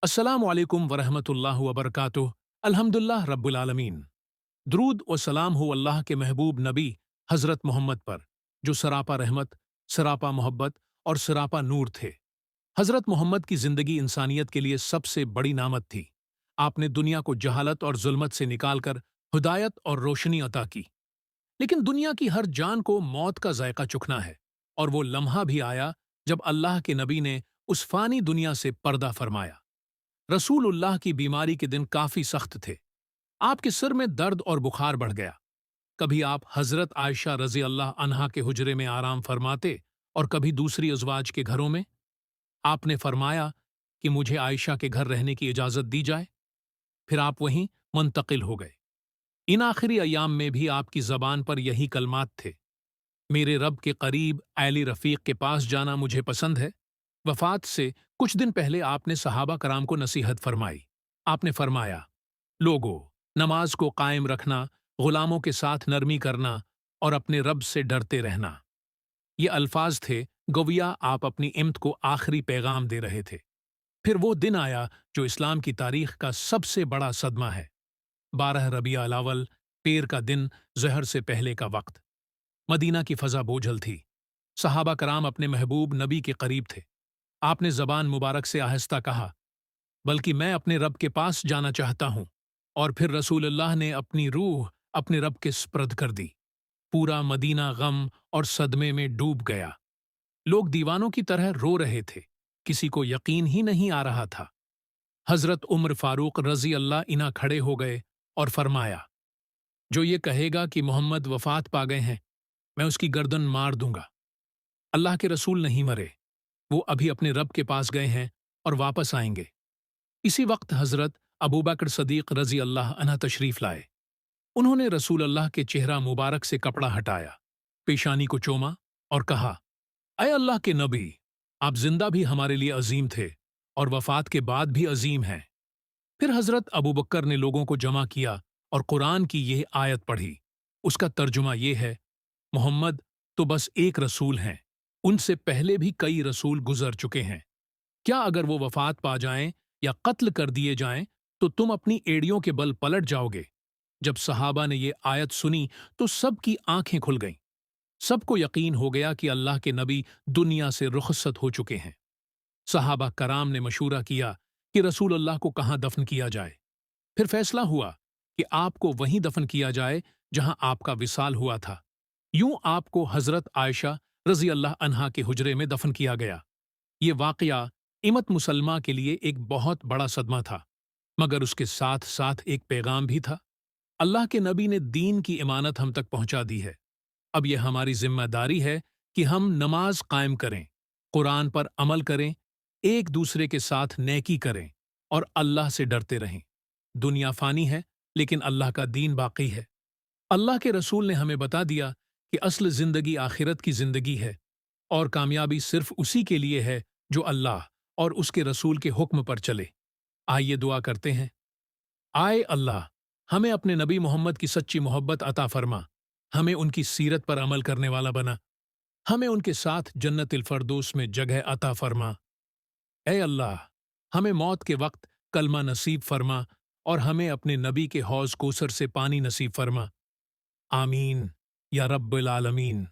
अस्सलामु अलैकुम वरहमतुल्लाहि वबरकातुह। अल्हम्दुलिल्लाह रब्बिल आलमीन। दुरूद व सलाम हो अल्लाह के महबूब नबी हज़रत मोहम्मद पर, जो सरापा रहमत, सरापा मोहब्बत और सरापा नूर थे। हज़रत मोहम्मद की ज़िंदगी इंसानियत के लिए सबसे बड़ी नामत थी। आपने दुनिया को जहालत और जुल्मत से निकालकर हिदायत और रोशनी अता की। लेकिन दुनिया की हर जान को मौत का जायका चखना है, और वो लम्हा भी आया जब अल्लाह के नबी ने उस फानी दुनिया से पर्दा फरमाया। रसूलुल्लाह की बीमारी के दिन काफी सख्त थे। आपके सिर में दर्द और बुखार बढ़ गया। कभी आप हजरत आयशा रजी अल्लाह अन्हा के हुजरे में आराम फरमाते और कभी दूसरी अज़वाज के घरों में। आपने फरमाया कि मुझे आयशा के घर रहने की इजाजत दी जाए। फिर आप वहीं मुंतकिल हो गए। इन आखिरी अयाम में भी आपकी जबान पर यही कलमात थे। मेरे रब के करीब आली रफीक के पास जाना मुझे पसंद है। वफात से कुछ दिन पहले आपने सहाबा कराम को नसीहत फरमाई। आपने फरमाया, लोगो, नमाज को कायम रखना, गुलामों के साथ नरमी करना और अपने रब से डरते रहना। ये अल्फाज थे गोविया आप अपनी इम्त को आखिरी पैगाम दे रहे थे। फिर वो दिन आया जो इस्लाम की तारीख का सबसे बड़ा सदमा है। 12 रबिया अल-अव्वल, पीर का दिन, ज़हर से पहले का वक्त। मदीना की फजा बोझल थी। सहाबा कराम अपने महबूब नबी के करीब थे। आपने जबान मुबारक से आहिस्ता कहा, बल्कि मैं अपने रब के पास जाना चाहता हूं। और फिर रसूलुल्लाह ने अपनी रूह अपने रब के स्पर्द कर दी। पूरा मदीना गम और सदमे में डूब गया। लोग दीवानों की तरह रो रहे थे। किसी को यकीन ही नहीं आ रहा था। हजरत उमर फारूक रजी अल्लाह इना खड़े हो गए और फरमाया, जो ये कहेगा कि मोहम्मद वफात पा गए हैं, मैं उसकी गर्दन मार दूंगा। अल्लाह के रसूल नहीं मरे, वो अभी अपने रब के पास गए हैं और वापस आएंगे। इसी वक्त हजरत अबू बकर सदीक रजी अल्लाह अन्हा तशरीफ लाए। उन्होंने रसूल अल्लाह के चेहरा मुबारक से कपड़ा हटाया, पेशानी को चूमा और कहा, अय अल्लाह के नबी, आप जिंदा भी हमारे लिए अजीम थे और वफात के बाद भी अजीम हैं। फिर हजरत अबू बकर ने लोगों को जमा किया और कुरान की यह आयत पढ़ी। उसका तर्जुमा यह है, मोहम्मद तो बस एक रसूल हैं, उनसे पहले भी कई रसूल गुजर चुके हैं। क्या अगर वो वफात पा जाएं या कत्ल कर दिए जाएं तो तुम अपनी एड़ियों के बल पलट जाओगे? जब सहाबा ने ये आयत सुनी तो सबकी आंखें खुल गईं। सबको यकीन हो गया कि अल्लाह के नबी दुनिया से रुखसत हो चुके हैं। सहाबा कराम ने मशूरा किया कि रसूलुल्लाह को कहाँ दफन किया जाए। फिर फैसला हुआ कि आपको वहीं दफन किया जाए जहां आपका विसाल हुआ था। यूं आपको हजरत आयशा रजी अल्लाह अन्हा के हुजरे में दफन किया गया। ये वाकया इमत मुसलमा के लिए एक बहुत बड़ा सदमा था, मगर उसके साथ साथ एक पैगाम भी था। अल्लाह के नबी ने दीन की इमानत हम तक पहुंचा दी है। अब यह हमारी जिम्मेदारी है कि हम नमाज कायम करें, कुरान पर अमल करें, एक दूसरे के साथ नेकी करें और अल्लाह से डरते रहें। दुनिया फानी है, लेकिन अल्लाह का दीन बाकी है। अल्लाह के रसूल ने हमें बता दिया कि असल जिंदगी आखिरत की जिंदगी है और कामयाबी सिर्फ उसी के लिए है जो अल्लाह और उसके रसूल के हुक्म पर चले। आइए दुआ करते हैं। आए अल्लाह, हमें अपने नबी मोहम्मद की सच्ची मोहब्बत अता फरमा, हमें उनकी सीरत पर अमल करने वाला बना, हमें उनके साथ जन्नतिल फरदौस में जगह अता फरमा। ऐ अल्लाह, हमें मौत के वक्त कलमा नसीब फरमा और हमें अपने नबी के हौज कोसर से पानी नसीब फरमा। आमीन या रब्बिल आलमीन।